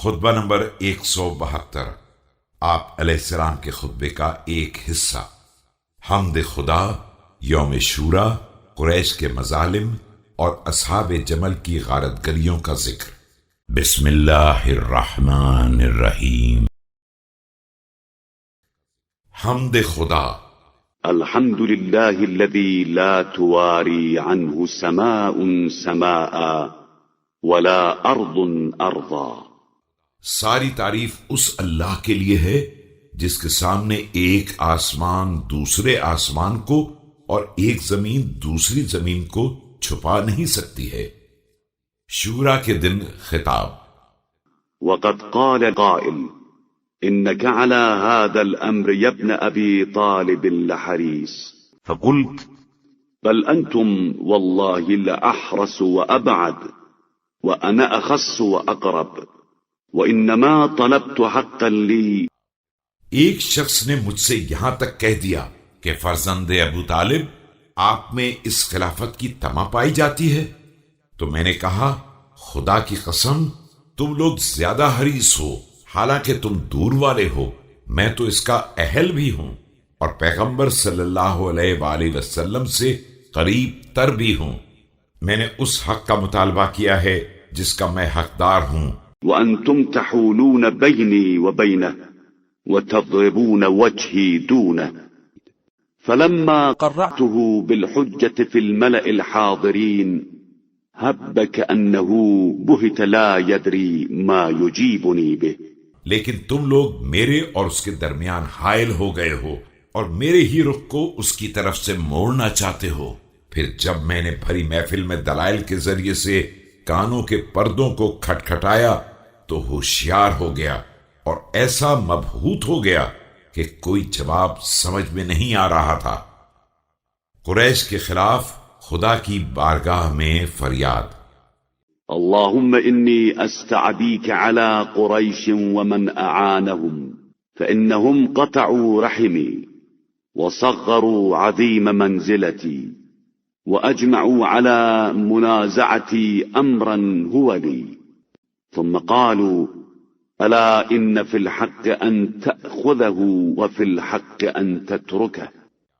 خطبہ نمبر 172، آپ علیہ السلام کے خطبے کا ایک حصہ۔ حمد خدا، یوم شورا، قریش کے مظالم اور اصحاب جمل کی غارت گریوں کا ذکر۔ بسم اللہ الرحمن الرحیم۔ حمد خدا۔ الحمد لله الذي لا تواري عنه سماء سماء ولا أرض أرضا۔ ساری تعریف اس اللہ کے لیے ہے جس کے سامنے ایک آسمان دوسرے آسمان کو اور ایک زمین دوسری زمین کو چھپا نہیں سکتی ہے۔ شورا کے دن خطاب۔ وقد قال قائل إنك على هذا الأمر يا ابن أبي طالب لحريص، فقلت بل أنتم والله لأحرص وأبعد وأنا أخص وأقرب وإنما طلبت حقا لي۔ ایک شخص نے مجھ سے یہاں تک کہہ دیا کہ فرزند ابو طالب، آپ میں اس خلافت کی طمع پائی جاتی ہے، تو میں نے کہا خدا کی قسم تم لوگ زیادہ حریص ہو، حالانکہ تم دور والے ہو، میں تو اس کا اہل بھی ہوں اور پیغمبر صلی اللہ علیہ وآلہ وسلم سے قریب تر بھی ہوں۔ میں نے اس حق کا مطالبہ کیا ہے جس کا میں حقدار ہوں۔ وأنتم تحولون بيني وبينه وتضربون وجهي دونه، فلما قرعته بالحجة في الملأ الحاضرين هب كأنه بهت لا يدري ما يجيبني به۔ لیکن تم لوگ میرے اور اس کے درمیان حائل ہو گئے ہو اور میرے ہی رخ کو اس کی طرف سے موڑنا چاہتے ہو۔ پھر جب میں نے بھری محفل میں دلائل کے ذریعے سے کانوں کے پردوں کو کھٹکھٹایا تو ہوشیار ہو گیا اور ایسا مبہوت ہو گیا کہ کوئی جواب سمجھ میں نہیں آ رہا تھا۔ قریش کے خلاف خدا کی بارگاہ میں فریاد۔ اللهم إني أستعديك على قريش ومن أعانهم فإنهم قطعوا رحمي وصغروا عظيم منزلتي وأجمعوا على منازعتي أمرا هو لي، ثم قالوا ألا إن في الحق أن تأخذه وفي الحق أن تتركه،